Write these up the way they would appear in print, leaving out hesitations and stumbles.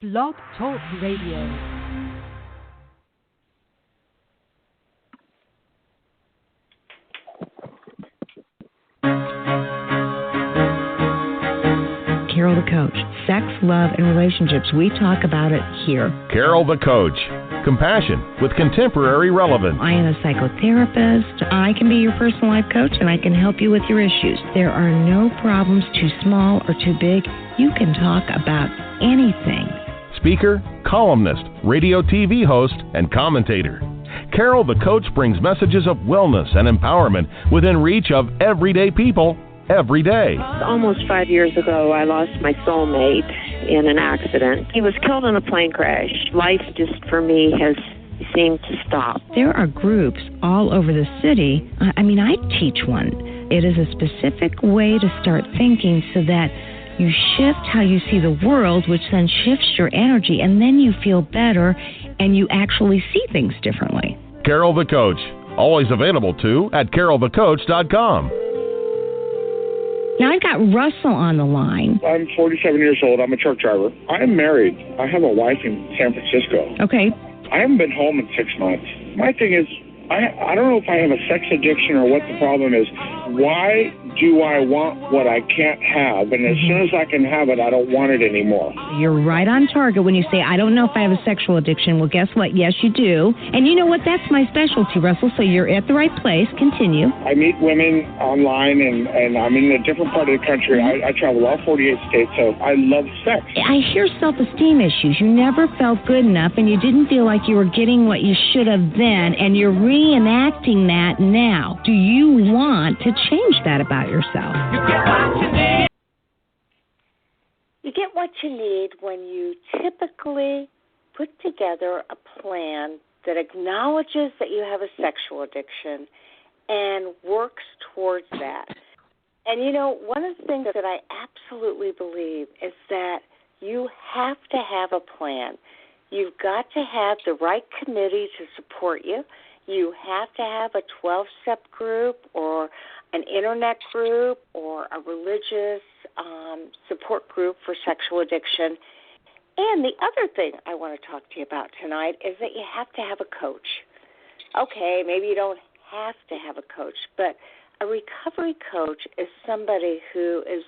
Blog Talk Radio. Carol the Coach. Sex, love, and relationships. We talk about it here. Carol the Coach. Compassion with contemporary relevance. I am a psychotherapist. I can be your personal life coach, and I can help you with your issues. There are no problems too small or too big. You can talk about anything. Speaker, columnist, radio TV host, and commentator. Carol the Coach brings messages of wellness and empowerment within reach of everyday people every day. Almost 5 years ago, I lost my soulmate in an accident. He was killed in a plane crash. Life just, for me, has seemed to stop. There are groups all over the city. I teach one. It is a specific way to start thinking so that you shift how you see the world, which then shifts your energy, and then you feel better and you actually see things differently. Carol the Coach. Always available, too, at carolthecoach.com. Now, I've got Russell on the line. I'm 47 years old. I'm a truck driver. I am married. I have a wife in San Francisco. Okay. I haven't been home in 6 months. My thing is, I don't know if I have a sex addiction or what the problem is. Why do I want what I can't have? And as soon as I can have it, I don't want it anymore. You're right on target when you say, I don't know if I have a sexual addiction. Well, guess what? Yes, you do. And you know what? That's my specialty, Russell. So you're at the right place. Continue. I meet women online, and I'm in a different part of the country. I travel all 48 states, so I love sex. I hear self-esteem issues. You never felt good enough, and you didn't feel like you were getting what you should have then, and you're reenacting that now. Do you want to change that about yourself? You get what you need when you typically put together a plan that acknowledges that you have a sexual addiction and works towards that. And, you know, one of the things that I absolutely believe is that you have to have a plan. You've got to have the right committee to support you. You have to have a 12-step group or an internet group or a religious support group for sexual addiction. And the other thing I want to talk to you about tonight is that you have to have a coach. Okay, maybe you don't have to have a coach, but a recovery coach is somebody who is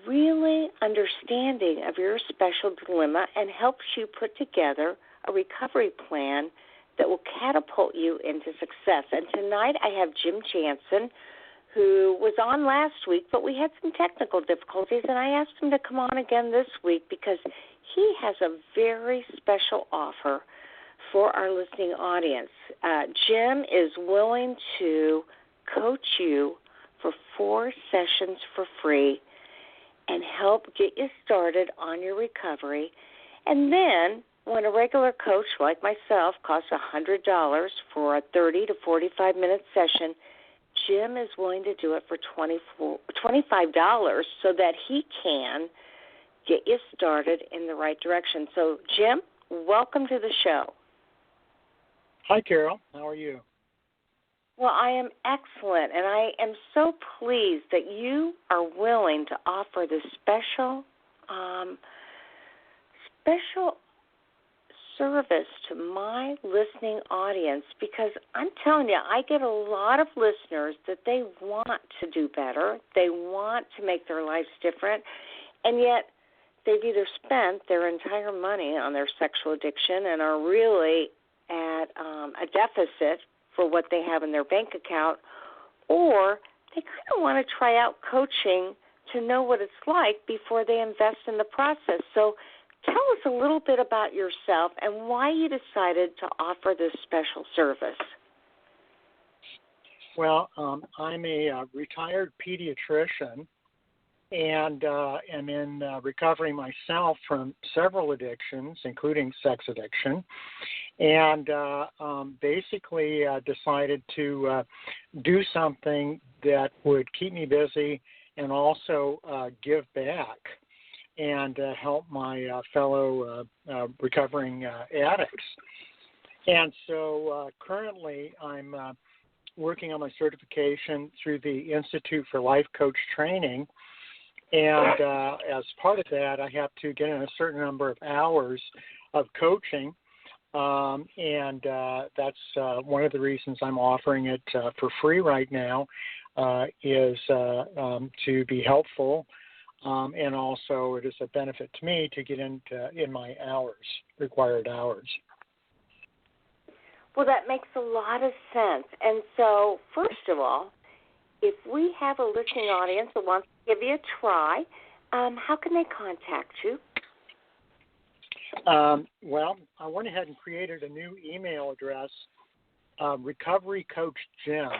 really understanding of your special dilemma and helps you put together a recovery plan that will catapult you into success. And tonight I have Jim Jansen, who was on last week, but we had some technical difficulties, and I asked him to come on again this week because he has a very special offer for our listening audience. Jim is willing to coach you for 4 sessions for free and help get you started on your recovery. And then when a regular coach like myself costs $100 for a 30 to 45-minute session, Jim is willing to do it for $25 so that he can get you started in the right direction. So, Jim, welcome to the show. Hi, Carol. How are you? Well, I am excellent, and I am so pleased that you are willing to offer this special service to my listening audience, because I'm telling you, I get a lot of listeners that they want to do better, they want to make their lives different, and yet they've either spent their entire money on their sexual addiction and are really at a deficit for what they have in their bank account, or they kind of want to try out coaching to know what it's like before they invest in the process. So tell us a little bit about yourself and why you decided to offer this special service. Well, I'm a retired pediatrician and am in recovery myself from several addictions, including sex addiction, and basically decided to do something that would keep me busy and also give back and help my fellow recovering addicts. And so currently I'm working on my certification through the Institute for Life Coach Training, And as part of that, I have to get in a certain number of hours of coaching. And that's one of the reasons I'm offering it for free right now, is to be helpful. And also it is a benefit to me to get in my required hours. Well, that makes a lot of sense. And so, first of all, if we have a listening audience that wants to give you a try, how can they contact you? Well, I went ahead and created a new email address, Recovery Coach Jim,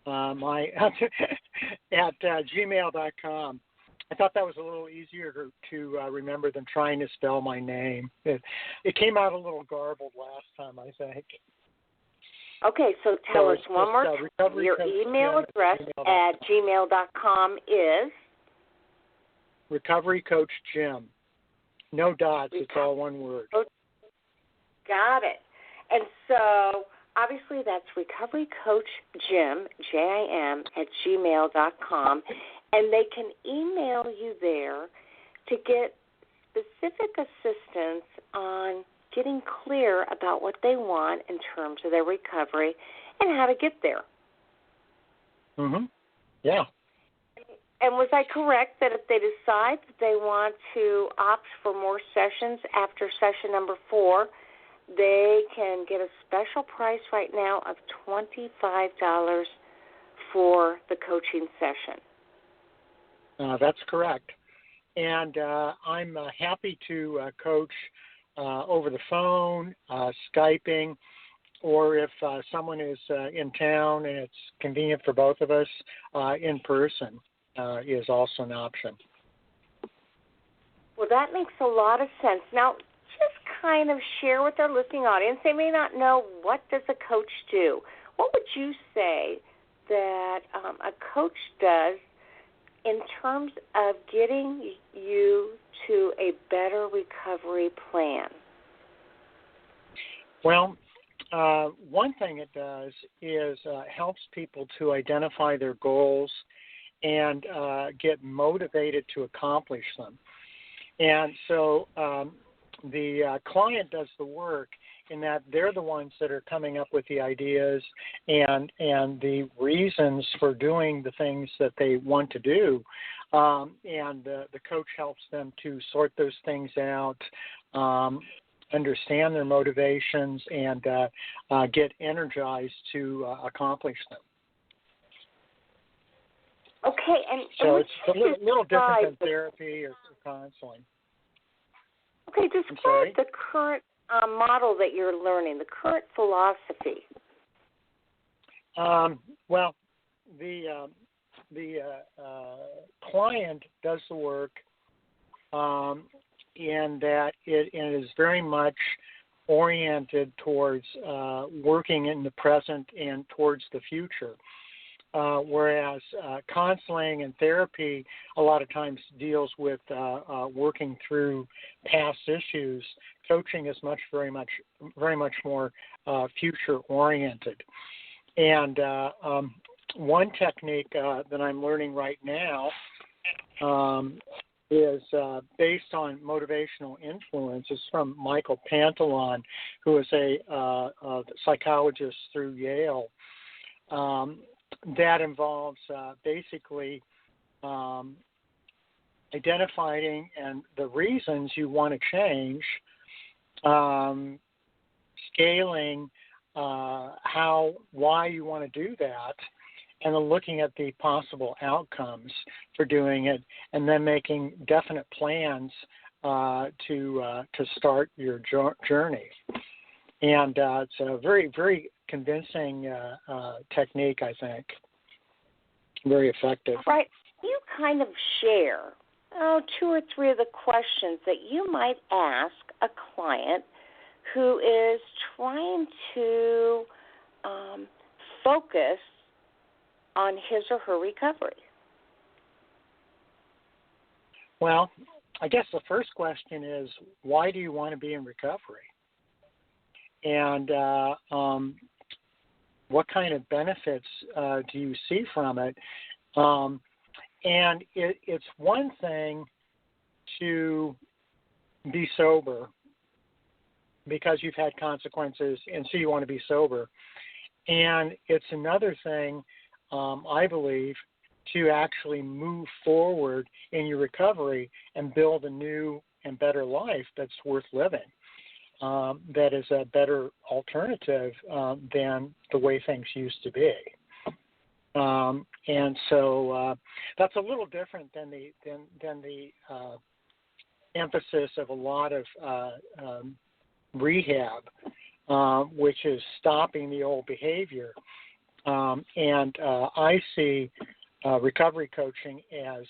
at gmail.com. I thought that was a little easier to remember than trying to spell my name. It came out a little garbled last time, I think. Okay, so tell us one more time. Your email address at gmail.com is? Recovery Coach Jim. No dots, it's all one word. Got it. And so, obviously, that's Recovery Coach Jim, Jim, at gmail.com. And they can email you there to get specific assistance on getting clear about what they want in terms of their recovery and how to get there. Mm-hmm. Yeah. And was I correct that if they decide that they want to opt for more sessions after session number 4, they can get a special price right now of $25 for the coaching session? That's correct. And I'm happy to coach over the phone, Skyping, or if someone is in town and it's convenient for both of us, in person is also an option. Well, that makes a lot of sense. Now, just kind of share with our listening audience. They may not know, what does a coach do? What would you say that a coach does in terms of getting you to a better recovery plan? Well, one thing it does is helps people to identify their goals and get motivated to accomplish them. And so the client does the work in that they're the ones that are coming up with the ideas and the reasons for doing the things that they want to do. And the coach helps them to sort those things out, understand their motivations, and get energized to accomplish them. Okay, and so it's a little different than therapy or counseling. Okay, describe the current model that you're learning, the current philosophy. Well, the client does the work in that it is very much oriented towards working in the present and towards the future. Whereas counseling and therapy a lot of times deals with working through past issues. Coaching is very much more future oriented. And one technique that I'm learning right now is based on motivational influence. It's from Michael Pantalon, who is a psychologist through Yale. That involves basically identifying and the reasons you want to change, scaling why you want to do that, and then looking at the possible outcomes for doing it, and then making definite plans to start your journey. And it's a very, very convincing technique, I think. Very effective. Right. You kind of share 2 or 3 of the questions that you might ask a client who is trying to focus on his or her recovery. Well, I guess the first question is, why do you want to be in recovery? And what kind of benefits do you see from it? And it's one thing to be sober because you've had consequences and so you want to be sober. And it's another thing, I believe, to actually move forward in your recovery and build a new and better life that's worth living, that is a better alternative than the way things used to be. And so that's a little different than the emphasis of a lot of rehab, which is stopping the old behavior. And I see recovery coaching as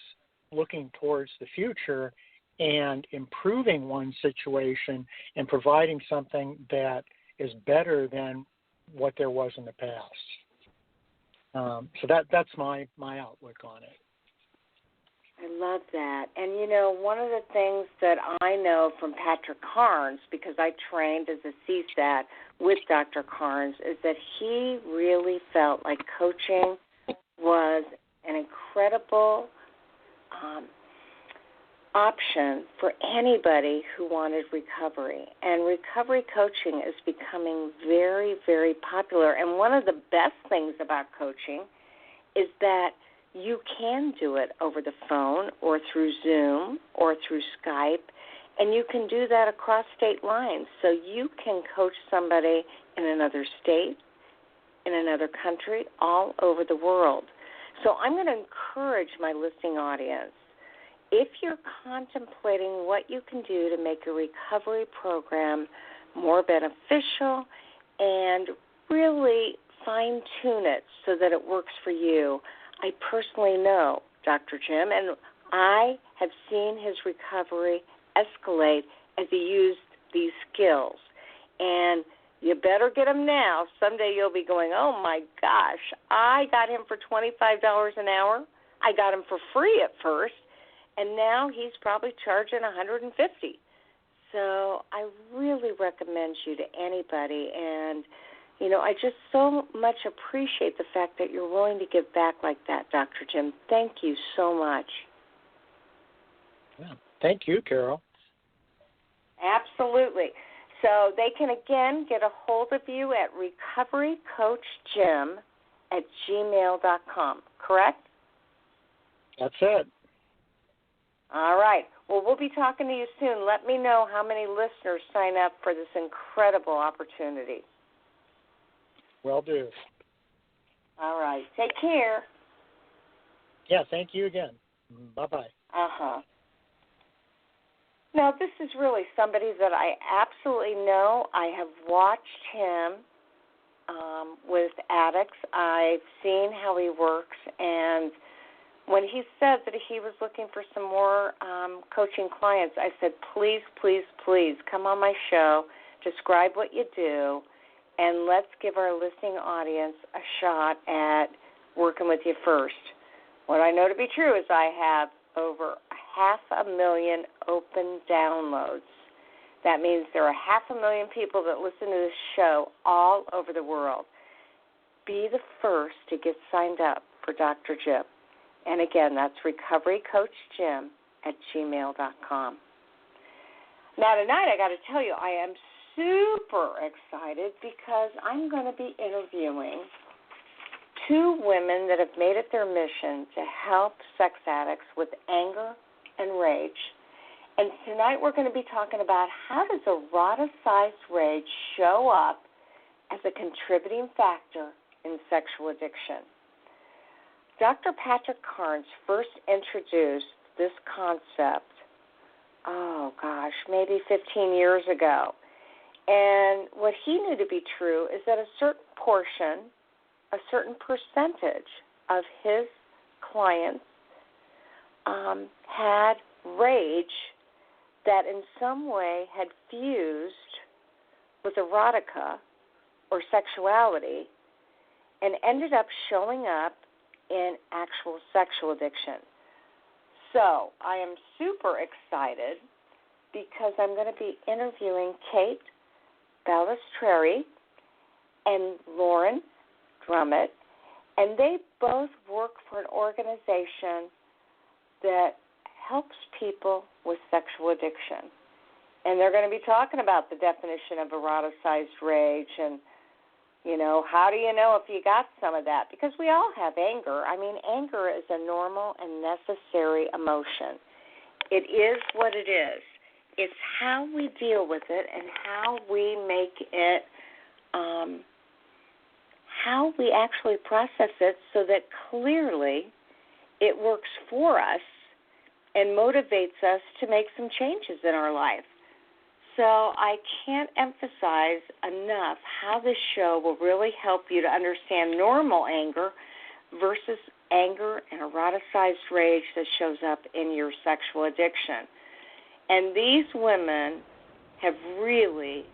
looking towards the future and improving one's situation and providing something that is better than what there was in the past. So that's my outlook on it. I love that. And, one of the things that I know from Patrick Carnes, because I trained as a CSAT with Dr. Carnes, is that he really felt like coaching was an incredible option for anybody who wanted recovery. And recovery coaching is becoming very, very popular. And one of the best things about coaching is that you can do it over the phone or through Zoom or through Skype, and you can do that across state lines. So you can coach somebody in another state, in another country, all over the world. So I'm going to encourage my listening audience, if you're contemplating what you can do to make a recovery program more beneficial and really fine-tune it so that it works for you, I personally know Dr. Jim, and I have seen his recovery escalate as he used these skills. And you better get him now. Someday you'll be going, oh, my gosh, I got him for $25 an hour. I got him for free at first, and now he's probably charging $150. So I really recommend you to anybody. And I just so much appreciate the fact that you're willing to give back like that, Dr. Jim. Thank you so much. Yeah. Thank you, Carol. Absolutely. So they can, again, get a hold of you at recoverycoachjim@gmail.com, correct? That's it. All right. Well, we'll be talking to you soon. Let me know how many listeners sign up for this incredible opportunity. Will do. All right. Take care. Yeah, thank you again. Bye-bye. Uh-huh. Now, this is really somebody that I absolutely know. I have watched him with addicts. I've seen how he works. And when he said that he was looking for some more coaching clients, I said, please, please, please come on my show, describe what you do, and let's give our listening audience a shot at working with you first. What I know to be true is I have over 500,000 open downloads. That means there are 500,000 people that listen to this show all over the world. Be the first to get signed up for Dr. Jim. And again, that's recoverycoachjim@gmail.com. Now, tonight, I got to tell you, I am super excited because I'm going to be interviewing two women that have made it their mission to help sex addicts with anger and rage. And tonight we're going to be talking about how does eroticized rage show up as a contributing factor in sexual addiction. Dr. Patrick Carnes first introduced this concept, maybe 15 years ago. And what he knew to be true is that a certain portion, a certain percentage of his clients had rage that in some way had fused with erotica or sexuality and ended up showing up in actual sexual addiction. So I am super excited because I'm going to be interviewing Kate Balestrieri and Lauren Dummit, and they both work for an organization that helps people with sexual addiction. And they're going to be talking about the definition of eroticized rage and, how do you know if you got some of that? Because we all have anger. I mean, anger is a normal and necessary emotion. It is what it is. It's how we deal with it and how we make it, how we actually process it so that clearly it works for us and motivates us to make some changes in our life. So I can't emphasize enough how this show will really help you to understand normal anger versus anger and eroticized rage that shows up in your sexual addiction. And these women have really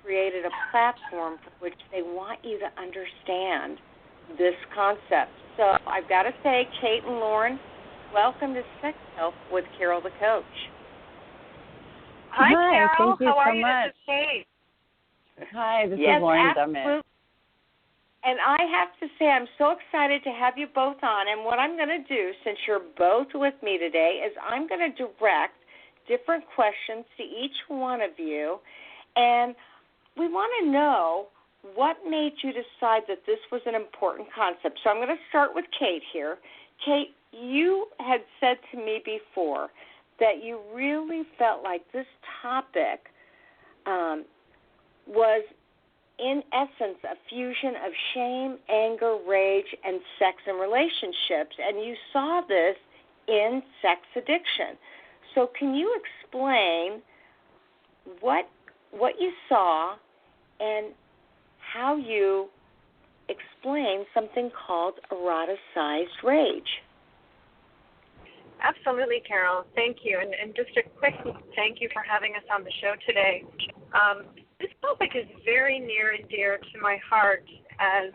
created a platform for which they want you to understand this concept. So I've got to say, Kate and Lauren, welcome to Sex Help with Carol the Coach. Hi, Carol. Thank you How are so you? much. This is Kate. Hi, this Yes, is Lauren absolutely. Dummit. And I have to say, I'm so excited to have you both on. And what I'm going to do, since you're both with me today, is I'm going to direct different questions to each one of you. And we want to know what made you decide that this was an important concept. So I'm going to start with Kate here. Kate, you had said to me before that you really felt like this topic was, in essence, a fusion of shame, anger, rage, and sex and relationships, and you saw this in sex addiction. So can you explain what you saw and how you explain something called eroticized rage? Absolutely, Carol. Thank you. And just a quick thank you for having us on the show today. This topic is very near and dear to my heart as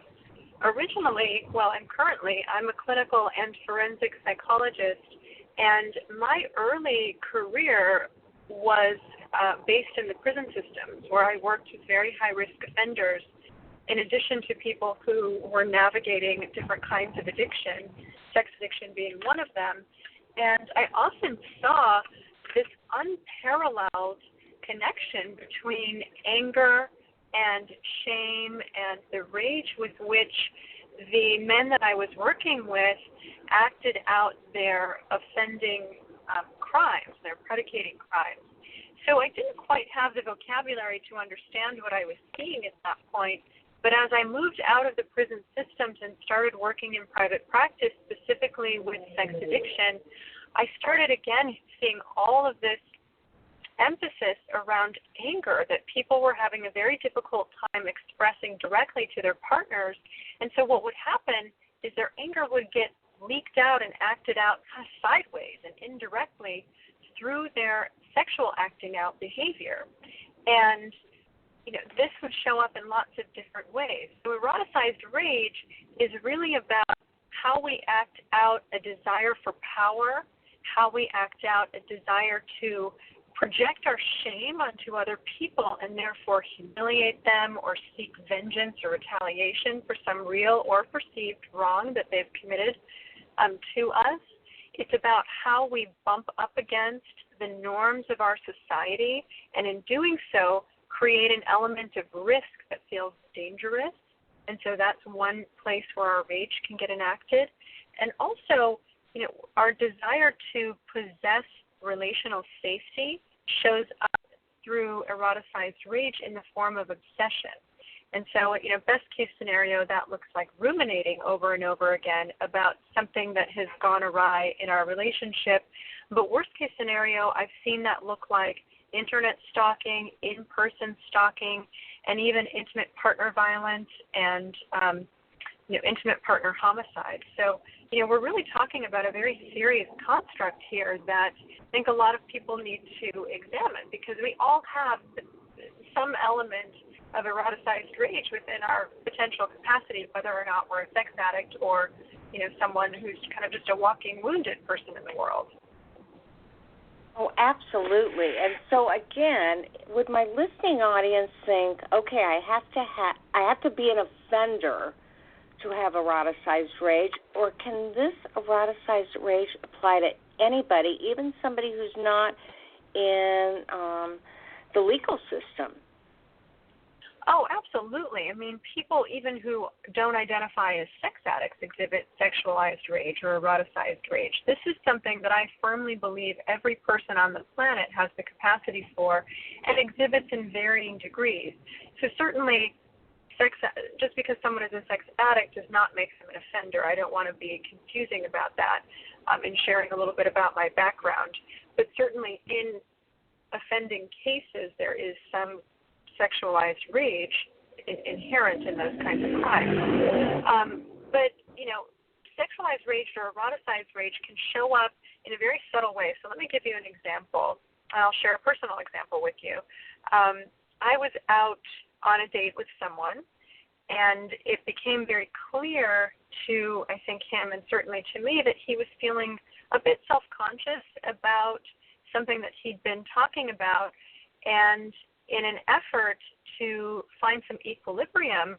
originally, and currently, I'm a clinical and forensic psychologist, and my early career was based in the prison systems where I worked with very high-risk offenders in addition to people who were navigating different kinds of addiction, sex addiction being one of them. And I often saw this unparalleled connection between anger and shame and the rage with which the men that I was working with acted out their offending crimes, their predicating crimes. So I didn't quite have the vocabulary to understand what I was seeing at that point. But as I moved out of the prison systems and started working in private practice, specifically with sex addiction, I started again seeing all of this emphasis around anger, that people were having a very difficult time expressing directly to their partners. And so what would happen is their anger would get leaked out and acted out kind of sideways and indirectly through their sexual acting out behavior. And this would show up in lots of different ways. So eroticized rage is really about how we act out a desire for power, how we act out a desire to project our shame onto other people and therefore humiliate them or seek vengeance or retaliation for some real or perceived wrong that they've committed to us. It's about how we bump up against the norms of our society and in doing so create an element of risk that feels dangerous. And so that's one place where our rage can get enacted. And also, our desire to possess relational safety shows up through eroticized rage in the form of obsession. And so, best case scenario, that looks like ruminating over and over again about something that has gone awry in our relationship. But worst case scenario, I've seen that look like internet stalking, in-person stalking, and even intimate partner violence and intimate partner homicide. So, we're really talking about a very serious construct here that I think a lot of people need to examine, because we all have some element of eroticized rage within our potential capacity, whether or not we're a sex addict or, someone who's kind of just a walking wounded person in the world. Oh, absolutely. And so again, would my listening audience think, okay, I have to be an offender to have eroticized rage, or can this eroticized rage apply to anybody, even somebody who's not in the legal system. Oh, absolutely. I mean, people even who don't identify as sex addicts exhibit sexualized rage or eroticized rage. This is something that I firmly believe every person on the planet has the capacity for and exhibits in varying degrees. So certainly, just because someone is a sex addict does not make them an offender. I don't want to be confusing about that in sharing a little bit about my background. But certainly in offending cases, there is some sexualized rage inherent in those kinds of crimes. But, sexualized rage or eroticized rage can show up in a very subtle way. So let me give you an example. I'll share a personal example with you. I was out on a date with someone, and it became very clear to, I think, him and certainly to me that he was feeling a bit self-conscious about something that he'd been talking about, and in an effort to find some equilibrium,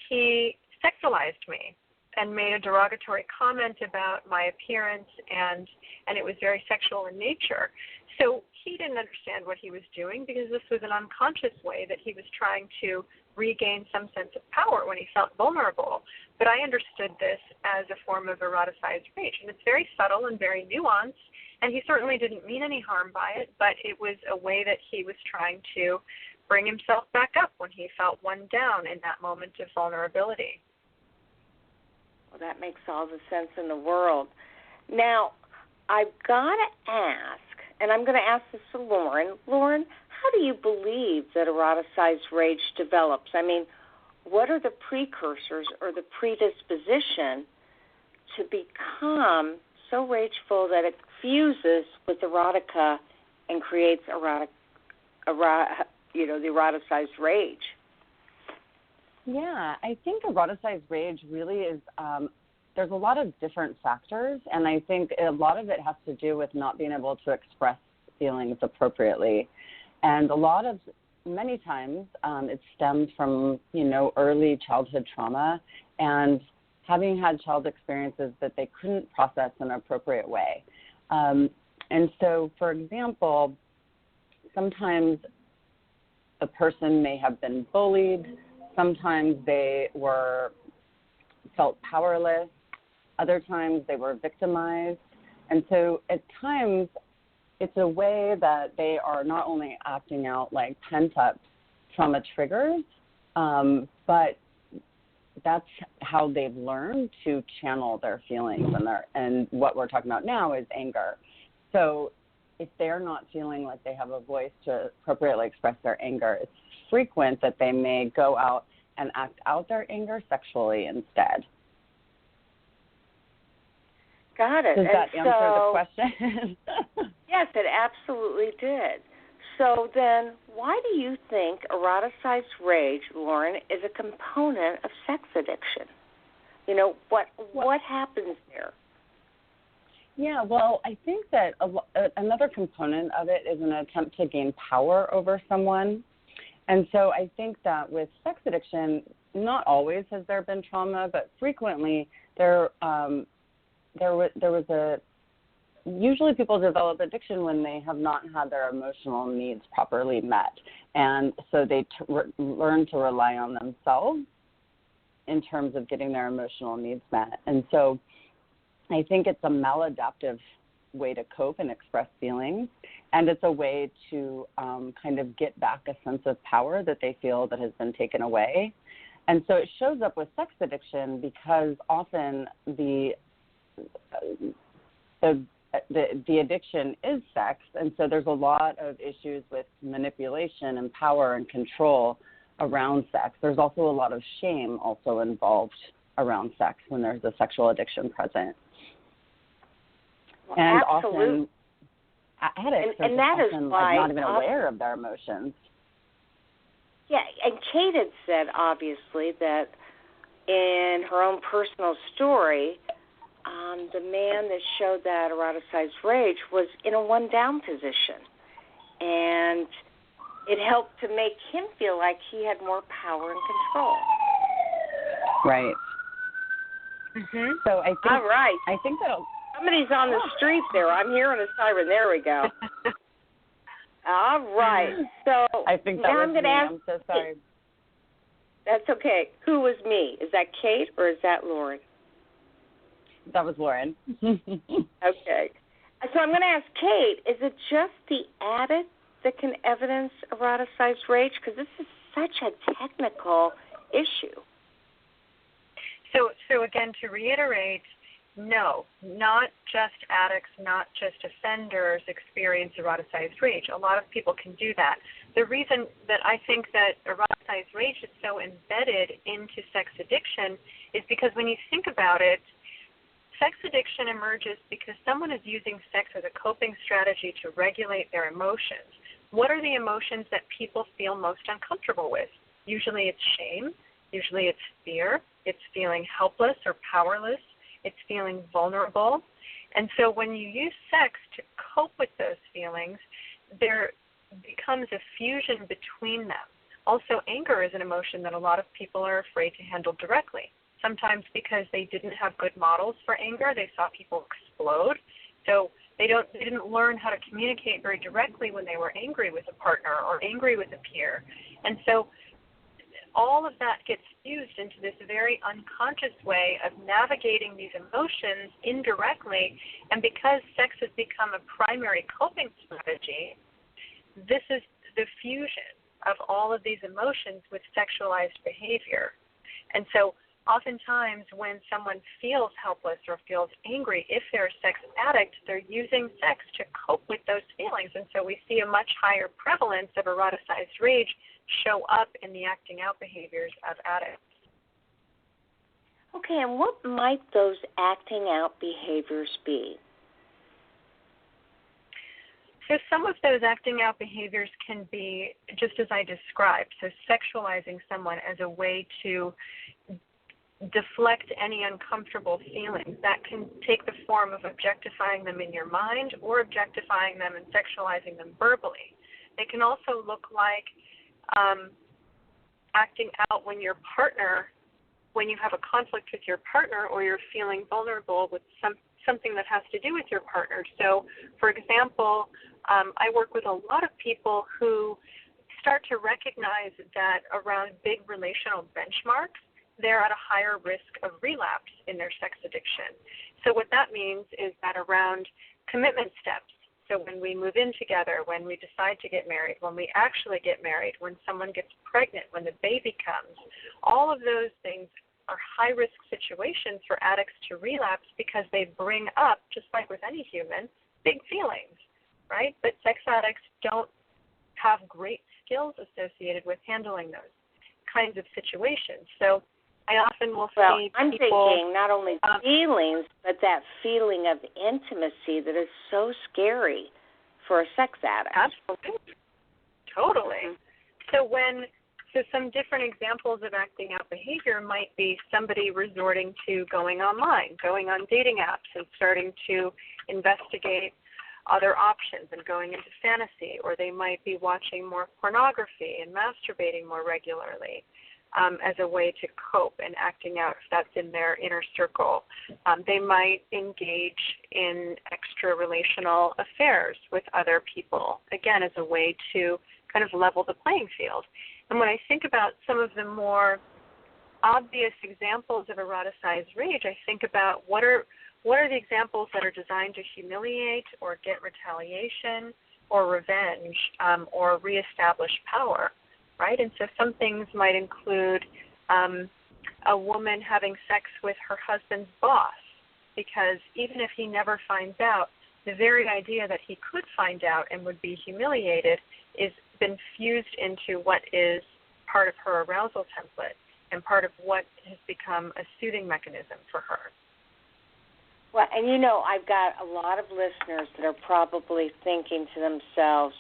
he sexualized me and made a derogatory comment about my appearance, and it was very sexual in nature. So he didn't understand what he was doing because this was an unconscious way that he was trying to regain some sense of power when he felt vulnerable. But I understood this as a form of eroticized rage, and it's very subtle and very nuanced, and he certainly didn't mean any harm by it, but it was a way that he was trying to bring himself back up when he felt one down in that moment of vulnerability. Well, that makes all the sense in the world. Now, I've got to ask, and I'm going to ask this to Lauren. Lauren, how do you believe that eroticized rage develops? I mean, what are the precursors or the predisposition to become so rageful that it fuses with erotica and creates the eroticized rage? Yeah, I think eroticized rage really is, there's a lot of different factors, and I think a lot of it has to do with not being able to express feelings appropriately. And many times it stems from, early childhood trauma and having had child experiences that they couldn't process in an appropriate way. And so, for example, sometimes a person may have been bullied. Sometimes they felt powerless. Other times they were victimized. And so at times it's a way that they are not only acting out like pent-up trauma triggers, but that's how they've learned to channel their feelings, and what we're talking about now is anger. So if they're not feeling like they have a voice to appropriately express their anger, it's frequent that they may go out and act out their anger sexually instead. Got it. Does that answer the question? Yes, it absolutely did. So then, why do you think eroticized rage, Lauren, is a component of sex addiction? What happens there? Yeah, well, I think that another component of it is an attempt to gain power over someone. And so I think that with sex addiction, not always has there been trauma, but frequently usually people develop addiction when they have not had their emotional needs properly met. And so they learn to rely on themselves in terms of getting their emotional needs met. And so I think it's a maladaptive way to cope and express feelings, and it's a way to kind of get back a sense of power that they feel that has been taken away. And so it shows up with sex addiction because often the addiction is sex, and so there's a lot of issues with manipulation and power and control around sex. There's also a lot of shame also involved around sex when there's a sexual addiction present. Well, and absolutely. often addicts and are that is often why not even aware of their emotions. Yeah, and Kate had said, obviously, that in her own personal story, the man that showed that eroticized rage was in a one-down position. And it helped to make him feel like he had more power and control. Right. Mm-hmm. So I think, all right. I think that Somebody's on the street there. I'm hearing a siren. There we go. All right. So I think that was me. I'm so sorry. That's okay. Who was me? Is that Kate or is that Lauren? That was Lauren. Okay. So I'm going to ask Kate, is it just the addict that can evidence eroticized rage? Because this is such a technical issue. So again, to reiterate, no, not just addicts, not just offenders experience eroticized rage. A lot of people can do that. The reason that I think that eroticized rage is so embedded into sex addiction is because when you think about it, sex addiction emerges because someone is using sex as a coping strategy to regulate their emotions. What are the emotions that people feel most uncomfortable with? Usually it's shame. Usually it's fear. It's feeling helpless or powerless. It's feeling vulnerable. And so when you use sex to cope with those feelings, there becomes a fusion between them. Also, anger is an emotion that a lot of people are afraid to handle directly. Sometimes because they didn't have good models for anger, they saw people explode. So they didn't learn how to communicate very directly when they were angry with a partner or angry with a peer. And so all of that gets fused into this very unconscious way of navigating these emotions indirectly. And because sex has become a primary coping strategy, this is the fusion of all of these emotions with sexualized behavior. And so oftentimes when someone feels helpless or feels angry, if they're a sex addict, they're using sex to cope with those feelings. And so we see a much higher prevalence of eroticized rage show up in the acting out behaviors of addicts. Okay, and what might those acting out behaviors be? So some of those acting out behaviors can be just as I described, so sexualizing someone as a way to deflect any uncomfortable feelings. That can take the form of objectifying them in your mind or objectifying them and sexualizing them verbally. They can also look like acting out when you have a conflict with your partner or you're feeling vulnerable with something that has to do with your partner. So, for example, I work with a lot of people who start to recognize that around big relational benchmarks, they're at a higher risk of relapse in their sex addiction. So what that means is that around commitment steps, so when we move in together, when we decide to get married, when we actually get married, when someone gets pregnant, when the baby comes, all of those things are high-risk situations for addicts to relapse because they bring up, just like with any human, big feelings, right? But sex addicts don't have great skills associated with handling those kinds of situations. So I often will see I'm people, thinking not only feelings, but that feeling of intimacy that is so scary for a sex addict. Absolutely. Totally. Mm-hmm. So some different examples of acting out behavior might be somebody resorting to going online, going on dating apps and starting to investigate other options and going into fantasy, or they might be watching more pornography and masturbating more regularly. As a way to cope and acting out if that's in their inner circle. They might engage in extra-relational affairs with other people, again, as a way to kind of level the playing field. And when I think about some of the more obvious examples of eroticized rage, I think about what are the examples that are designed to humiliate or get retaliation or revenge or reestablish power. Right? And so some things might include a woman having sex with her husband's boss, because even if he never finds out, the very idea that he could find out and would be humiliated is been fused into what is part of her arousal template and part of what has become a soothing mechanism for her. Well, and I've got a lot of listeners that are probably thinking to themselves,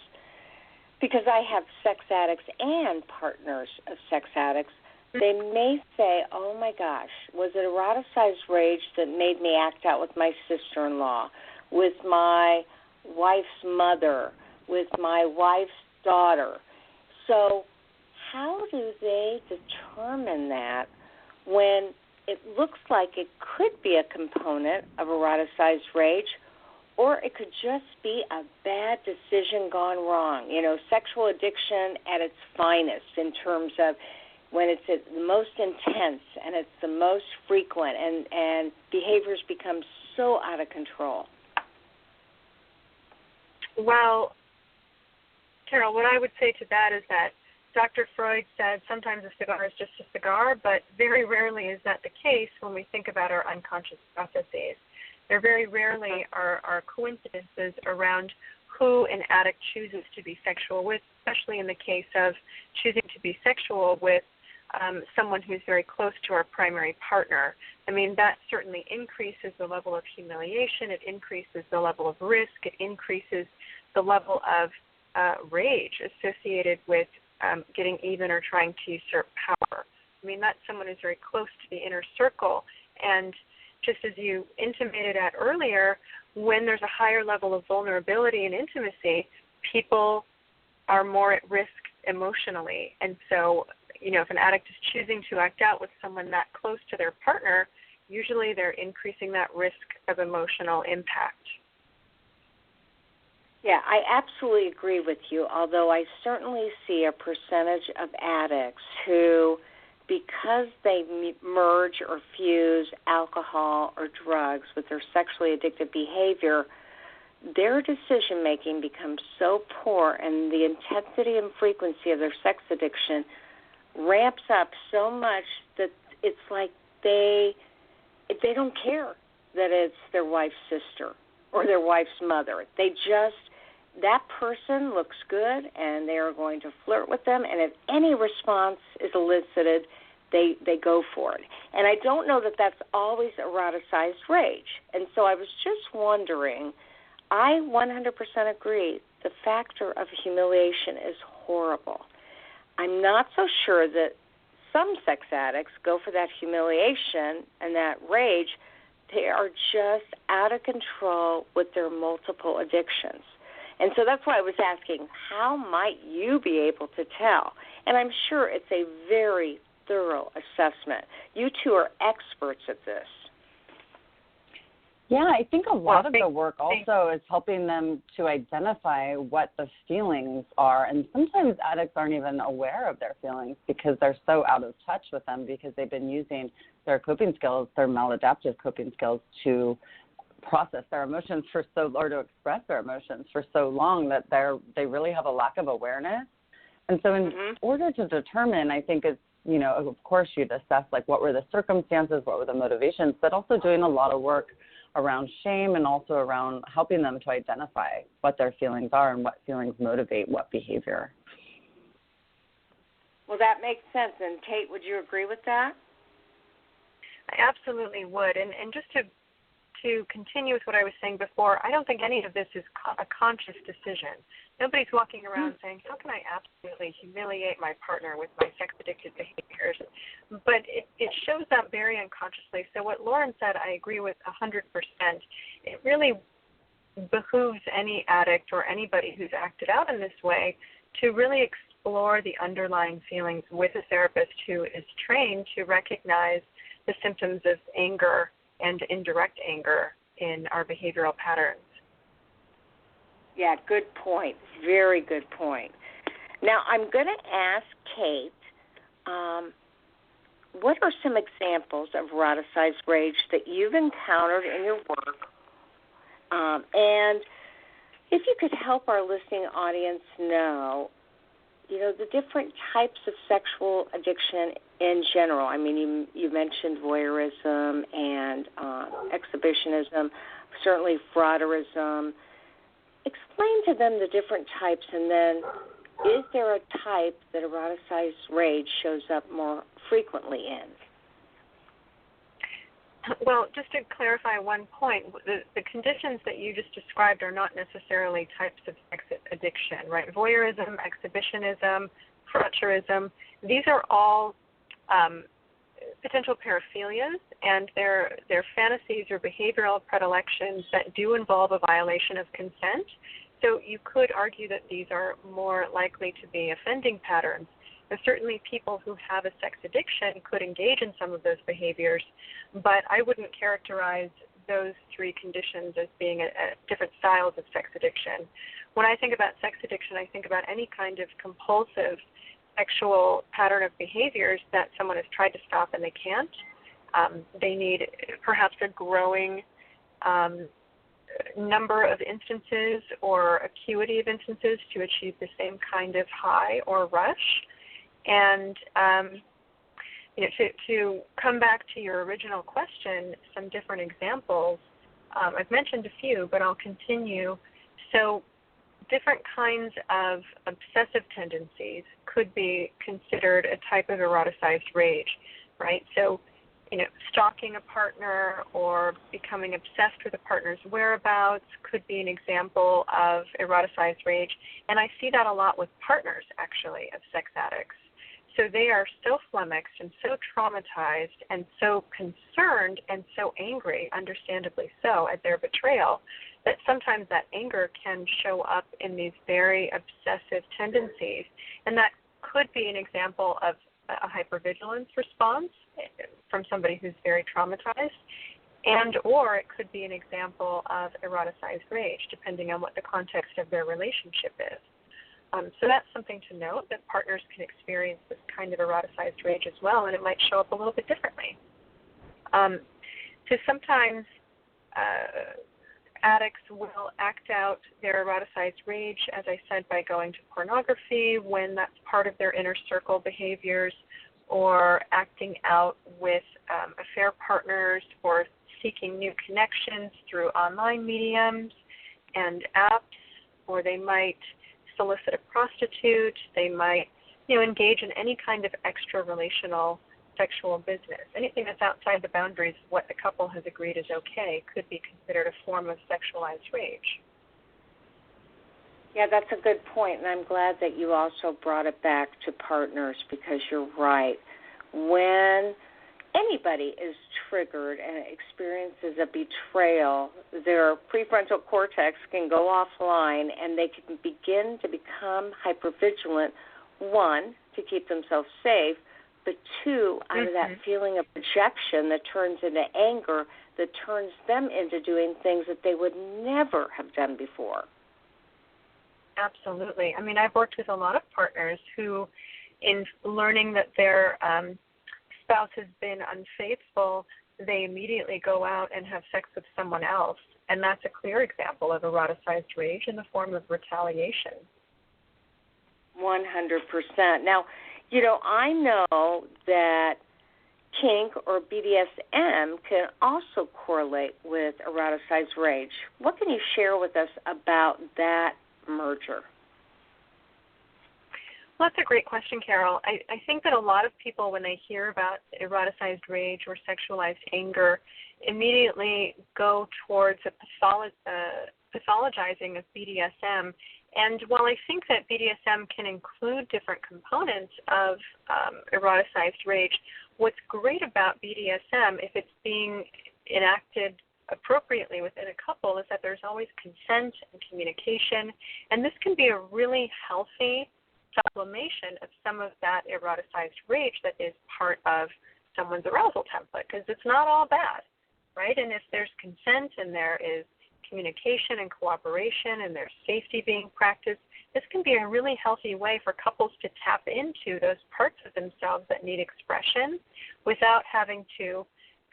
because I have sex addicts and partners of sex addicts, they may say, oh, my gosh, was it eroticized rage that made me act out with my sister-in-law, with my wife's mother, with my wife's daughter? So how do they determine that when it looks like it could be a component of eroticized rage, or it could just be a bad decision gone wrong. Sexual addiction at its finest in terms of when it's at the most intense and it's the most frequent and behaviors become so out of control. Well, Carol, what I would say to that is that Dr. Freud said sometimes a cigar is just a cigar, but very rarely is that the case when we think about our unconscious processes. There very rarely are coincidences around who an addict chooses to be sexual with, especially in the case of choosing to be sexual with someone who's very close to our primary partner. I mean, that certainly increases the level of humiliation. It increases the level of risk. It increases the level of rage associated with getting even or trying to usurp power. I mean, that's someone who's very close to the inner circle. And just as you intimated at earlier, when there's a higher level of vulnerability and intimacy, people are more at risk emotionally. And so, if an addict is choosing to act out with someone that close to their partner, usually they're increasing that risk of emotional impact. Yeah, I absolutely agree with you, although I certainly see a percentage of addicts who, because they merge or fuse alcohol or drugs with their sexually addictive behavior, their decision-making becomes so poor and the intensity and frequency of their sex addiction ramps up so much that it's like they don't care that it's their wife's sister or their wife's mother. That person looks good and they are going to flirt with them, and if any response is elicited, they go for it. And I don't know that that's always eroticized rage. And so I was just wondering, I 100% agree, the factor of humiliation is horrible. I'm not so sure that some sex addicts go for that humiliation and that rage. They are just out of control with their multiple addictions. And so that's why I was asking, how might you be able to tell? And I'm sure it's a very thorough assessment. You two are experts at this. Yeah, I think a lot of the work also is helping them to identify what the feelings are. And sometimes addicts aren't even aware of their feelings because they're so out of touch with them because they've been using their coping skills, their maladaptive coping skills, to process their emotions or to express their emotions for so long that they really have a lack of awareness. And so in order to determine, I think it's, of course you'd assess like what were the circumstances, what were the motivations, but also doing a lot of work around shame and also around helping them to identify what their feelings are and what feelings motivate what behavior. Well, that makes sense. And Kate, would you agree with that? I absolutely would. And just to continue with what I was saying before, I don't think any of this is a conscious decision. Nobody's walking around saying, how can I absolutely humiliate my partner with my sex-addicted behaviors? But it shows up very unconsciously. So what Lauren said, I agree with 100%. It really behooves any addict or anybody who's acted out in this way to really explore the underlying feelings with a therapist who is trained to recognize the symptoms of anger and indirect anger in our behavioral patterns. Yeah, good point. Very good point. Now, I'm going to ask Kate, what are some examples of eroticized rage that you've encountered in your work? And if you could help our listening audience know, the different types of sexual addiction in general. I mean, you mentioned voyeurism and exhibitionism, certainly frauderism. Explain to them the different types, and then is there a type that eroticized rage shows up more frequently in? Well, just to clarify one point, the conditions that you just described are not necessarily types of sex addiction, right? Voyeurism, exhibitionism, frauderism, these are all potential paraphilias, and they're fantasies or behavioral predilections that do involve a violation of consent. So you could argue that these are more likely to be offending patterns. And certainly people who have a sex addiction could engage in some of those behaviors, but I wouldn't characterize those three conditions as being different styles of sex addiction. When I think about sex addiction, I think about any kind of compulsive sexual pattern of behaviors that someone has tried to stop and they can't. They need perhaps a growing number of instances or acuity of instances to achieve the same kind of high or rush. And to come back to your original question, some different examples. I've mentioned a few, but I'll continue. So different kinds of obsessive tendencies could be considered a type of eroticized rage, right? So, stalking a partner or becoming obsessed with a partner's whereabouts could be an example of eroticized rage. And I see that a lot with partners, actually, of sex addicts. So they are so flummoxed and so traumatized and so concerned and so angry, understandably so, at their betrayal, that sometimes that anger can show up in these very obsessive tendencies. And that could be an example of a hypervigilance response from somebody who's very traumatized, and or it could be an example of eroticized rage, depending on what the context of their relationship is. So that's something to note, that partners can experience this kind of eroticized rage as well, and it might show up a little bit differently. So sometimes addicts will act out their eroticized rage, as I said, by going to pornography when that's part of their inner circle behaviors, or acting out with affair partners, or seeking new connections through online mediums and apps, or they might solicit a prostitute, they might engage in any kind of extra-relational sexual business. Anything that's outside the boundaries of what the couple has agreed is okay could be considered a form of sexualized rage. Yeah, that's a good point, and I'm glad that you also brought it back to partners, because you're right. When anybody is triggered and experiences a betrayal, their prefrontal cortex can go offline and they can begin to become hypervigilant, one, to keep themselves safe, but two, out of that feeling of rejection that turns into anger, that turns them into doing things that they would never have done before. Absolutely. I mean, I've worked with a lot of partners who, in learning that their spouse has been unfaithful, they immediately go out and have sex with someone else. And that's a clear example of eroticized rage in the form of retaliation. 100%. Now, I know that kink or BDSM can also correlate with eroticized rage. What can you share with us about that merger? Well, that's a great question, Carol. I think that a lot of people, when they hear about eroticized rage or sexualized anger, immediately go towards a pathologizing of BDSM. And while I think that BDSM can include different components of eroticized rage, what's great about BDSM, if it's being enacted appropriately within a couple, is that there's always consent and communication. And this can be a really healthy sublimation of some of that eroticized rage that is part of someone's arousal template, because it's not all bad, right? And if there's consent and there is communication and cooperation and there's safety being practiced, this can be a really healthy way for couples to tap into those parts of themselves that need expression without having to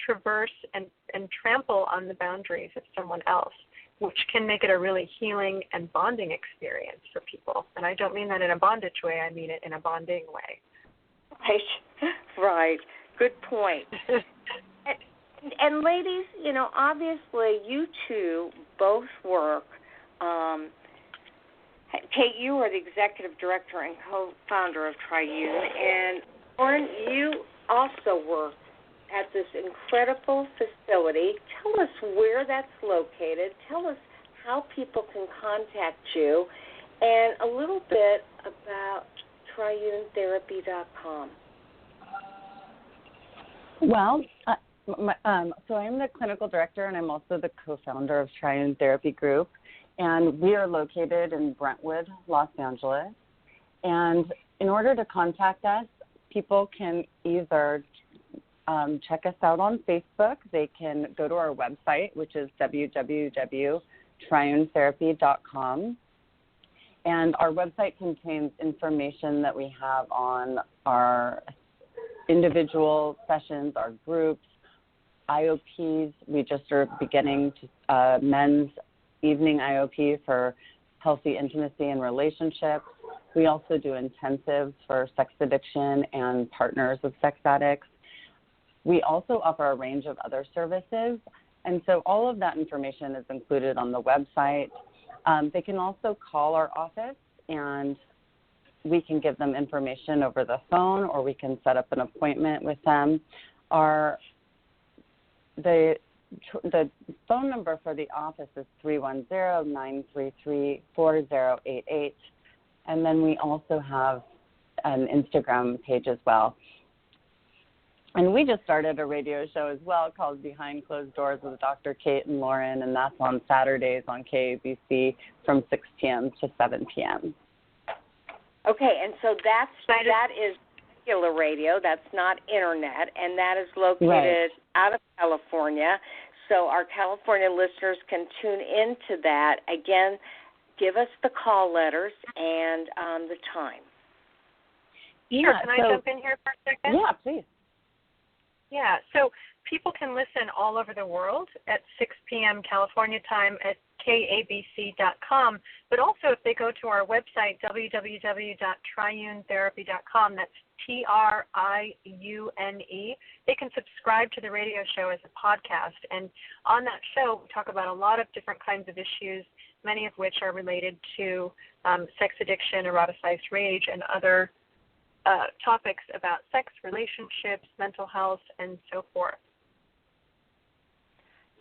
traverse and trample on the boundaries of someone else, which can make it a really healing and bonding experience for people. And I don't mean that in a bondage way, I mean it in a bonding way. Right. Good point. And ladies, obviously you two both work. Kate, you are the executive director and co-founder of Triune, and Lauren, you also work at this incredible facility. Tell us where that's located. Tell us how people can contact you, and a little bit about triunetherapy.com. Well, so I'm the clinical director, and I'm also the co-founder of Triune Therapy Group, and we are located in Brentwood, Los Angeles. And in order to contact us, people can either check us out on Facebook. They can go to our website, which is www.triunetherapy.com. And our website contains information that we have on our individual sessions, our groups, IOPs. We just are beginning to men's evening IOP for healthy intimacy and relationships. We also do intensives for sex addiction and partners of sex addicts. We also offer a range of other services, and so all of that information is included on the website. They can also call our office, and we can give them information over the phone, or we can set up an appointment with them. The phone number for the office is 310-933-4088, and then we also have an Instagram page as well. And we just started a radio show as well called Behind Closed Doors with Dr. Kate and Lauren, and that's on Saturdays on KABC from 6 p.m. to 7 p.m. Okay, and so that is regular radio. That's not internet, and that is located out of California. So our California listeners can tune into that. Again, give us the call letters and the time. Sure. Can I jump in here for a second? Yeah, please. Yeah, so people can listen all over the world at 6 p.m. California time at kabc.com, but also if they go to our website, www.triunetherapy.com, that's TRIUNE, they can subscribe to the radio show as a podcast. And on that show, we talk about a lot of different kinds of issues, many of which are related to sex addiction, eroticized rage, and other topics about sex, relationships, mental health, and so forth.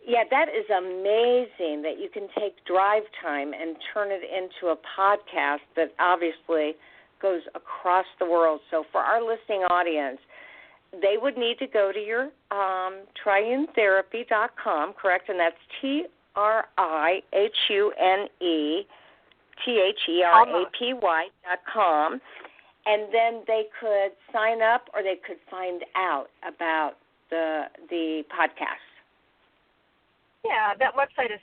Yeah, that is amazing that you can take drive time and turn it into a podcast that obviously goes across the world. So for our listening audience, they would need to go to your triunetherapy.com, correct? And that's TRIUNETHERAPY.com. And then they could sign up or they could find out about the podcast. Yeah, that website is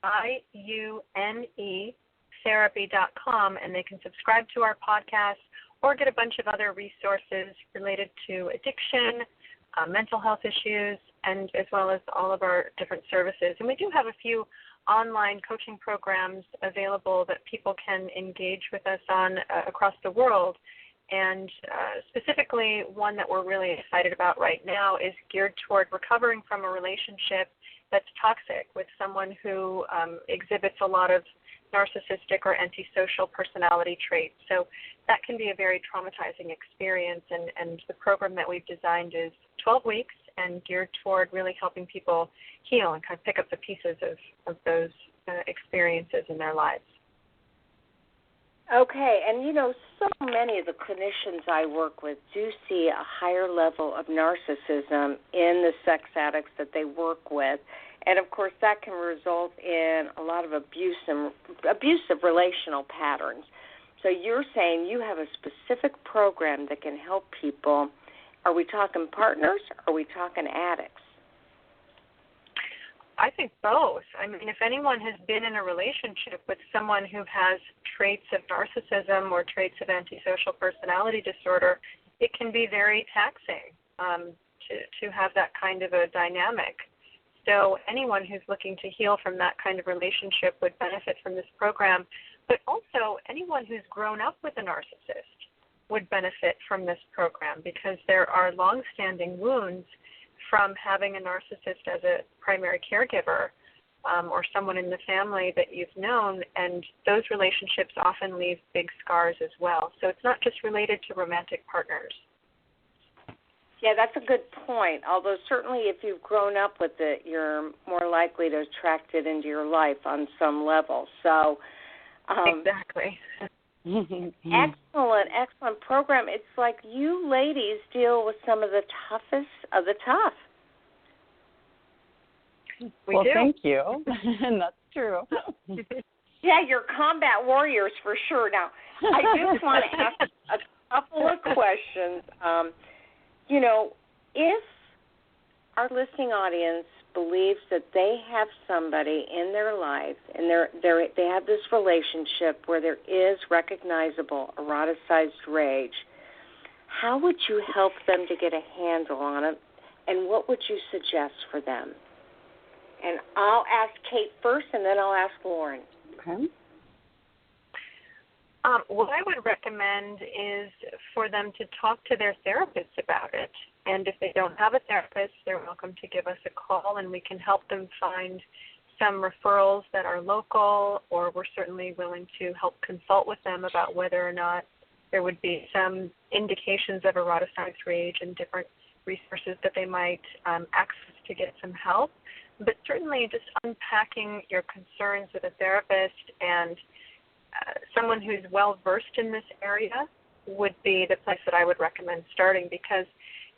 TRIUNE therapy.com, and they can subscribe to our podcast or get a bunch of other resources related to addiction, mental health issues, and as well as all of our different services. And we do have a few online coaching programs available that people can engage with us on across the world. And specifically, one that we're really excited about right now is geared toward recovering from a relationship that's toxic with someone who exhibits a lot of narcissistic or antisocial personality traits. So that can be a very traumatizing experience, and the program that we've designed is 12 weeks and geared toward really helping people heal and kind of pick up the pieces of those experiences in their lives. Okay, and so many of the clinicians I work with do see a higher level of narcissism in the sex addicts that they work with. And, of course, that can result in a lot of abusive relational patterns. So you're saying you have a specific program that can help people. Are we talking partners or are we talking addicts? I think both. I mean, if anyone has been in a relationship with someone who has traits of narcissism or traits of antisocial personality disorder, it can be very taxing to have that kind of a dynamic. So anyone who's looking to heal from that kind of relationship would benefit from this program. But also anyone who's grown up with a narcissist would benefit from this program because there are long-standing wounds from having a narcissist as a primary caregiver or someone in the family that you've known, and those relationships often leave big scars as well. So it's not just related to romantic partners. Yeah, that's a good point. Although certainly if you've grown up with it, you're more likely to attract it into your life on some level. So exactly. Excellent program. It's like you ladies deal with some of the toughest of the tough. We do. Thank you. And that's true. Yeah, you're combat warriors for sure. Now, I just want to ask a couple of questions. If our listening audience believes that they have somebody in their life and they have this relationship where there is recognizable eroticized rage, how would you help them to get a handle on it, and what would you suggest for them? And I'll ask Kate first, and then I'll ask Lauren. Okay. What I would recommend is for them to talk to their therapist about it. And if they don't have a therapist, they're welcome to give us a call, and we can help them find some referrals that are local, or we're certainly willing to help consult with them about whether or not there would be some indications of eroticized rage and different resources that they might access to get some help. But certainly just unpacking your concerns with a therapist and someone who's well-versed in this area would be the place that I would recommend starting, because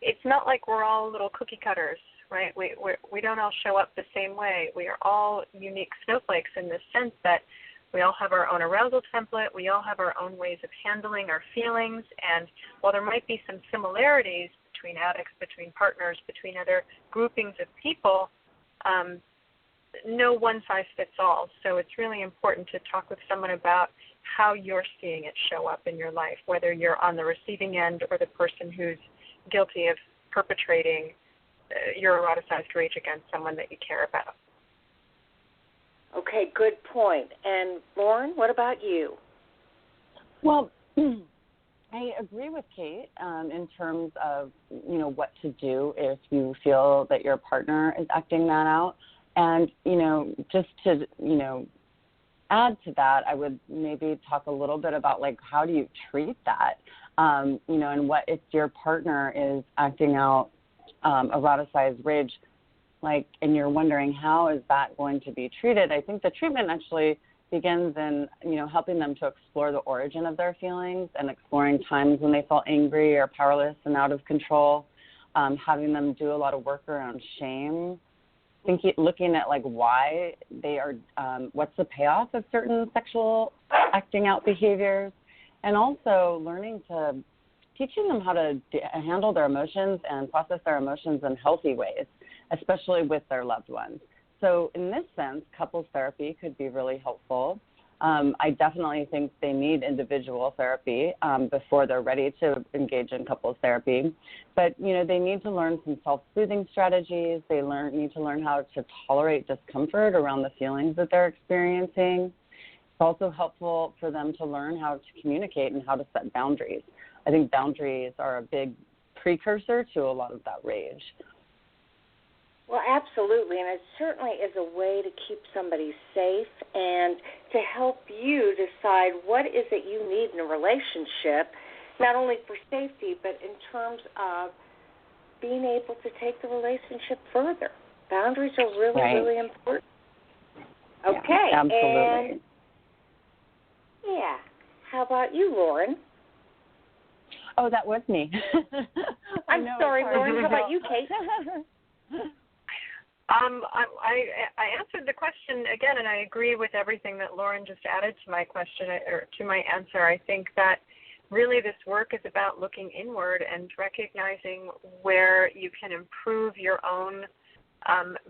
it's not like we're all little cookie cutters, right? We don't all show up the same way. We are all unique snowflakes in the sense that we all have our own arousal template. We all have our own ways of handling our feelings. And while there might be some similarities between addicts, between partners, between other groupings of people, no one size fits all. So it's really important to talk with someone about how you're seeing it show up in your life, whether you're on the receiving end or the person who's guilty of perpetrating your eroticized rage against someone that you care about. Okay, good point. And Lauren, what about you? Well, I agree with Kate in terms of, what to do if you feel that your partner is acting that out. And, just to, add to that, I would maybe talk a little bit about, how do you treat that? And what if your partner is acting out eroticized rage, and you're wondering how is that going to be treated? I think the treatment actually begins in, helping them to explore the origin of their feelings and exploring times when they felt angry or powerless and out of control, having them do a lot of work around shame, looking at why they are, what's the payoff of certain sexual acting out behaviors, and also teaching them how to handle their emotions and process their emotions in healthy ways, especially with their loved ones. So in this sense, couples therapy could be really helpful. I definitely think they need individual therapy before they're ready to engage in couples therapy. But, they need to learn some self-soothing strategies. They need to learn how to tolerate discomfort around the feelings that they're experiencing. It's also helpful for them to learn how to communicate and how to set boundaries. I think boundaries are a big precursor to a lot of that rage. Well, absolutely, and it certainly is a way to keep somebody safe and to help you decide what is it you need in a relationship, not only for safety, but in terms of being able to take the relationship further. Boundaries are really, really important. Okay, yeah, absolutely. And how about you, Lauren? Oh, that was me. I'm sorry, Lauren. How about you, Kate? I answered the question again, and I agree with everything that Lauren just added to my question or to my answer. I think that really this work is about looking inward and recognizing where you can improve your own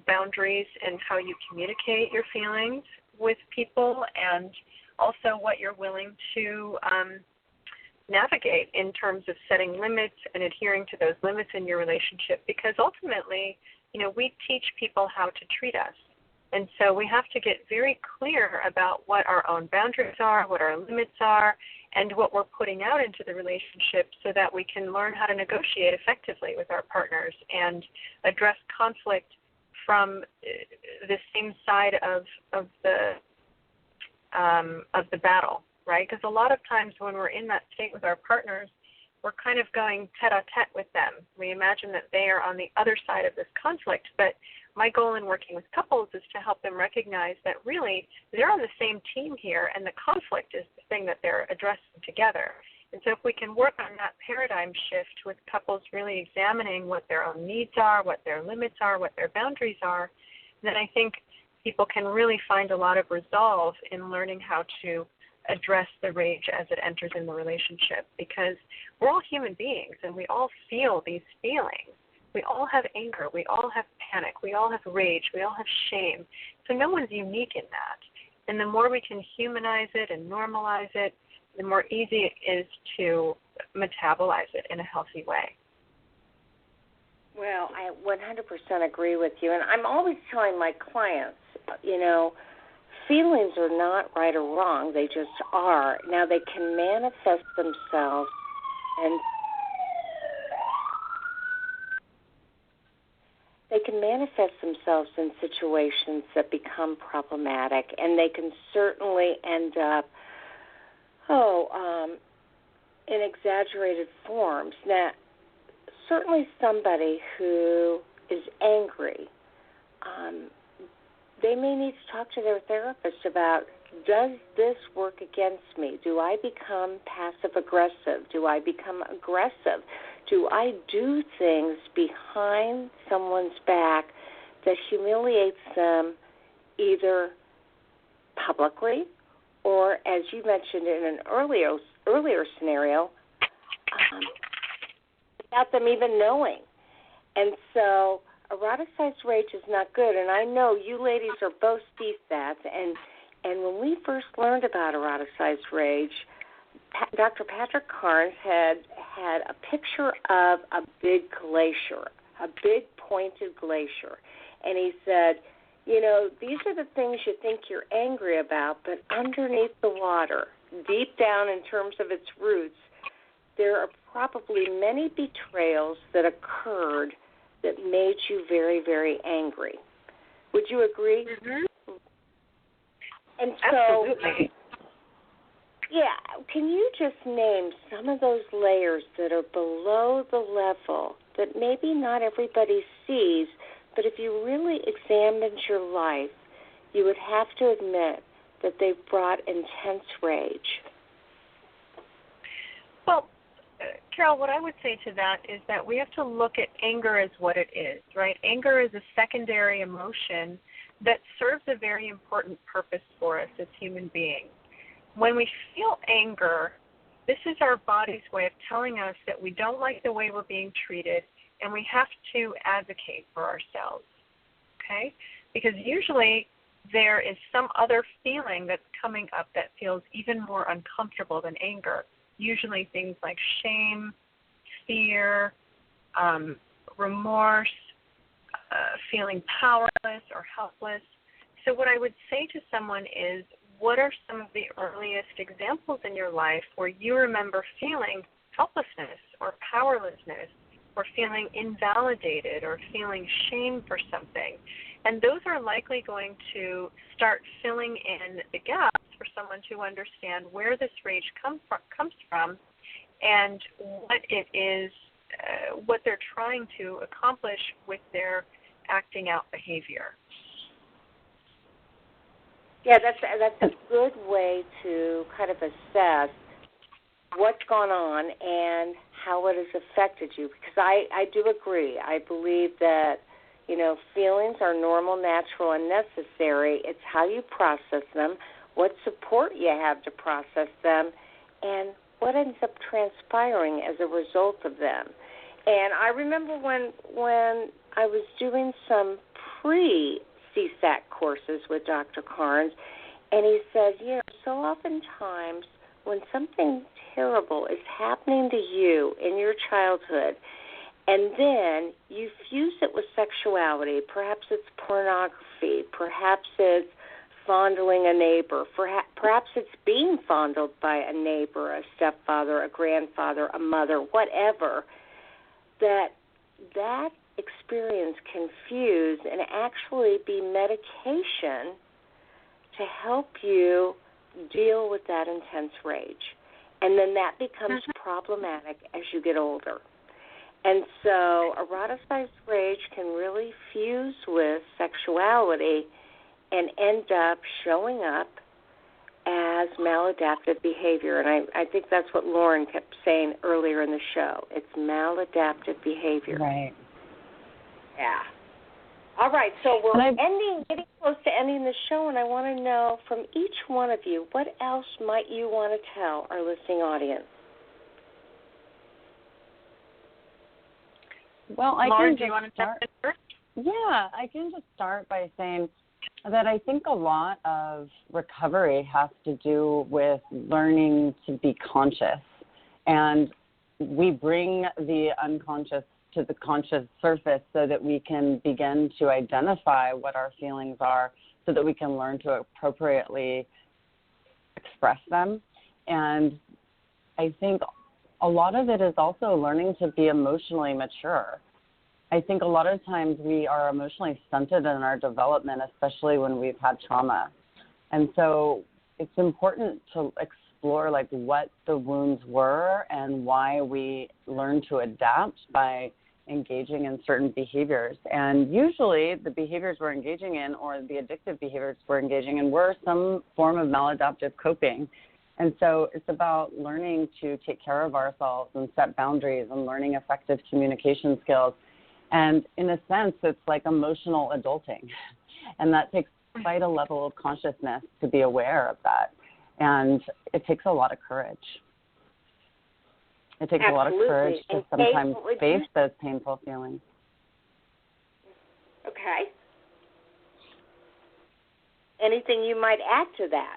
boundaries and how you communicate your feelings with people, and also what you're willing to navigate in terms of setting limits and adhering to those limits in your relationship, because ultimately, we teach people how to treat us. And so we have to get very clear about what our own boundaries are, what our limits are, and what we're putting out into the relationship so that we can learn how to negotiate effectively with our partners and address conflict from the same side of the battle, right? Because a lot of times when we're in that state with our partners, we're kind of going tete-a-tete with them. We imagine that they are on the other side of this conflict, but my goal in working with couples is to help them recognize that really they're on the same team here, and the conflict is the thing that they're addressing together. And so if we can work on that paradigm shift with couples really examining what their own needs are, what their limits are, what their boundaries are, then I think people can really find a lot of resolve in learning how to address the rage as it enters in the relationship, because we're all human beings and we all feel these feelings. We all have anger. We all have panic. We all have rage. We all have shame. So no one's unique in that. And the more we can humanize it and normalize it, the more easy it is to metabolize it in a healthy way. Well, I 100% agree with you. And I'm always telling my clients, you know, feelings are not right or wrong. They just are. Now, they can manifest themselves and they can manifest themselves in situations that become problematic, and they can certainly end up, in exaggerated forms. Now, certainly somebody who is angry, they may need to talk to their therapist about, does this work against me? Do I become passive-aggressive? Do I become aggressive? Do I do things behind someone's back that humiliates them either publicly or, as you mentioned in an earlier scenario, without them even knowing? And so eroticized rage is not good. And I know you ladies are both CSATs, and when we first learned about eroticized rage, Dr. Patrick Carnes had a picture of a big glacier, a big pointed glacier. And he said, you know, these are the things you think you're angry about, but underneath the water, deep down in terms of its roots, there are probably many betrayals that occurred that made you very, very angry. Would you agree? Mm-hmm. And so, absolutely. Yeah, can you just name some of those layers that are below the level that maybe not everybody sees, but if you really examined your life, you would have to admit that they've brought intense rage? Well, Carol, what I would say to that is that we have to look at anger as what it is, right? Anger is a secondary emotion that serves a very important purpose for us as human beings. When we feel anger, this is our body's way of telling us that we don't like the way we're being treated and we have to advocate for ourselves, okay? Because usually there is some other feeling that's coming up that feels even more uncomfortable than anger, usually things like shame, fear, remorse, feeling powerless or helpless. So what I would say to someone is, what are some of the earliest examples in your life where you remember feeling helplessness or powerlessness or feeling invalidated or feeling shame for something? And those are likely going to start filling in the gaps for someone to understand where this rage comes from and what it is, what they're trying to accomplish with their acting out behavior. Yeah, that's a good way to kind of assess what's gone on and how it has affected you. Because I do agree. I believe that, you know, feelings are normal, natural, and necessary. It's how you process them, what support you have to process them, and what ends up transpiring as a result of them. And I remember when I was doing some pre-CSAT courses with Dr. Carnes, and he said, you know, so oftentimes when something terrible is happening to you in your childhood, and then you fuse it with sexuality, perhaps it's pornography, perhaps it's fondling a neighbor, perhaps it's being fondled by a neighbor, a stepfather, a grandfather, a mother, whatever, that experience can fuse and actually be medication to help you deal with that intense rage. And then that becomes problematic as you get older. And so eroticized rage can really fuse with sexuality and end up showing up as maladaptive behavior. And I think that's what Lauren kept saying earlier in the show. It's maladaptive behavior. Right. Yeah. All right, so we're getting close to ending the show, and I want to know from each one of you, what else might you want to tell our listening audience? Well, Lauren, do you want to start first? Yeah, I can just start by saying that I think a lot of recovery has to do with learning to be conscious. And we bring the unconscious to the conscious surface so that we can begin to identify what our feelings are so that we can learn to appropriately express them. And I think a lot of it is also learning to be emotionally mature. I think a lot of times we are emotionally stunted in our development, especially when we've had trauma. And so it's important to explore like what the wounds were and why we learn to adapt by engaging in certain behaviors. And usually the behaviors we're engaging in or the addictive behaviors we're engaging in were some form of maladaptive coping. And so it's about learning to take care of ourselves and set boundaries and learning effective communication skills. And in a sense, it's like emotional adulting. And that takes quite a level of consciousness to be aware of that. And it takes a lot of courage. It takes a lot of courage to sometimes face those painful feelings. Okay. Anything you might add to that?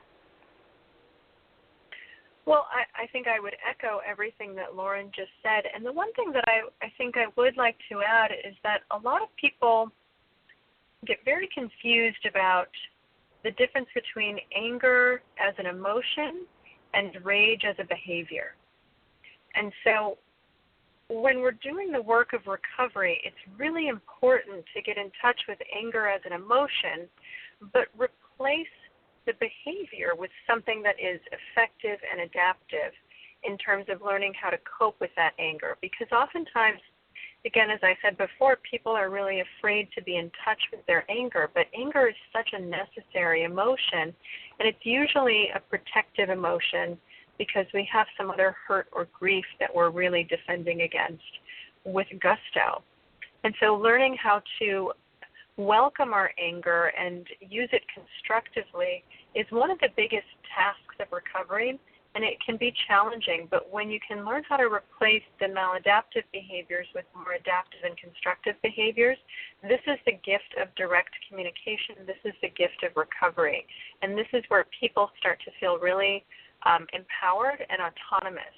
Well, I think I would echo everything that Lauren just said. And the one thing that I think I would like to add is that a lot of people get very confused about the difference between anger as an emotion and rage as a behavior. And so when we're doing the work of recovery, it's really important to get in touch with anger as an emotion, but replace the behavior with something that is effective and adaptive in terms of learning how to cope with that anger. Because oftentimes, again, as I said before, people are really afraid to be in touch with their anger, but anger is such a necessary emotion, and it's usually a protective emotion because we have some other hurt or grief that we're really defending against with gusto. And so learning how to welcome our anger and use it constructively is one of the biggest tasks of recovery, and it can be challenging. But when you can learn how to replace the maladaptive behaviors with more adaptive and constructive behaviors, this is the gift of direct communication. This is the gift of recovery. And this is where people start to feel really empowered and autonomous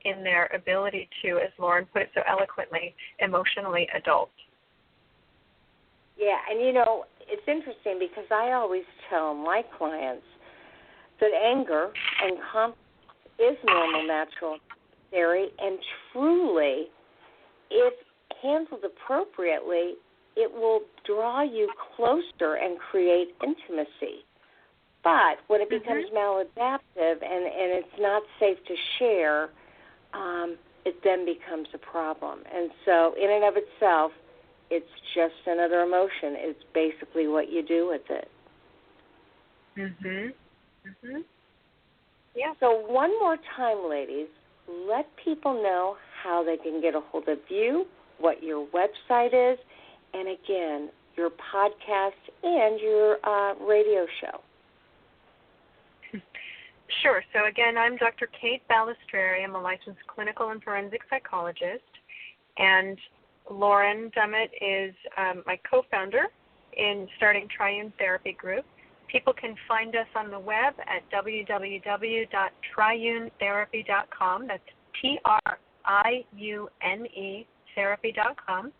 in their ability to, as Lauren put it so eloquently, emotionally adult. Yeah, and you know, it's interesting because I always tell my clients that anger and conflict is normal, natural, necessary, and truly, if handled appropriately, it will draw you closer and create intimacy. But when it becomes maladaptive and it's not safe to share, it then becomes a problem. And so in and of itself, it's just another emotion. It's basically what you do with it. Yeah. So one more time, ladies, let people know how they can get a hold of you, what your website is, and again, your podcast and your radio show. Sure. So again, I'm Dr. Kate Balestrieri. I'm a licensed clinical and forensic psychologist, and Lauren Dummit is my co-founder in starting Triune Therapy Group. People can find us on the web at www.triunetherapy.com. That's TRIUNE therapy.com.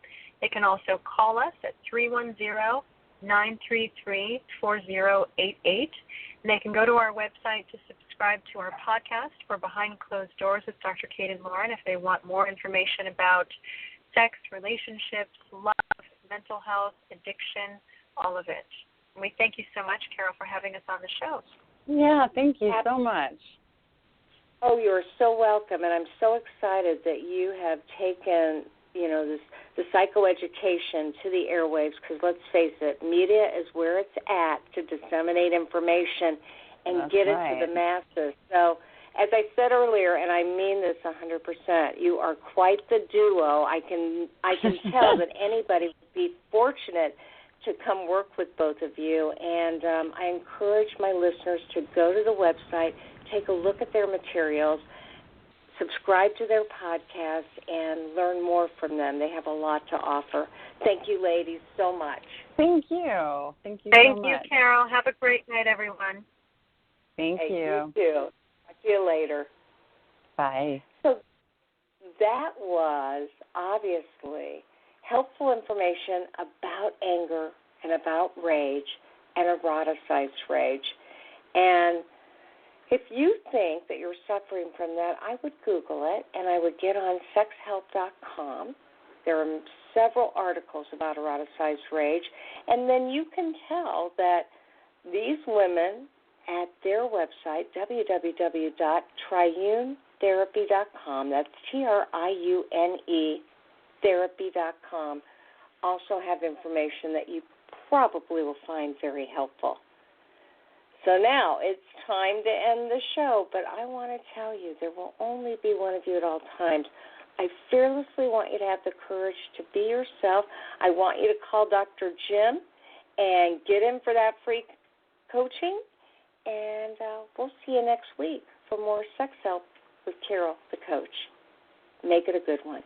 They can also call us at 310-933-4088. And they can go to our website to subscribe to our podcast for Behind Closed Doors with Dr. Kate and Lauren if they want more information about sex, relationships, love, mental health, addiction, all of it. And we thank you so much, Carol, for having us on the show. Yeah, thank you so much. Oh, you're so welcome, and I'm so excited that you have taken, the psychoeducation to the airwaves, because let's face it, media is where it's at to disseminate information and get it to the masses. So, as I said earlier, and I mean this 100%, you are quite the duo. I can tell that anybody would be fortunate to come work with both of you, and I encourage my listeners to go to the website, take a look at their materials, subscribe to their podcast, and learn more from them. They have a lot to offer. Thank you, ladies, so much. Thank you. Thank you Thank so you, much. Carol. Have a great night, everyone. Thank you. You too. Talk to you later. Bye. So that was obviously helpful information about anger and about rage and eroticized rage. And if you think that you're suffering from that, I would Google it, and I would get on sexhelp.com. There are several articles about eroticized rage, and then you can tell that these women at their website, www.triunetherapy.com, that's TRIUNE therapy.com, also have information that you probably will find very helpful. So now it's time to end the show, but I want to tell you there will only be one of you at all times. I fearlessly want you to have the courage to be yourself. I want you to call Dr. Jim and get in for that free coaching, and we'll see you next week for more Sex Help with Carol, the coach. Make it a good one.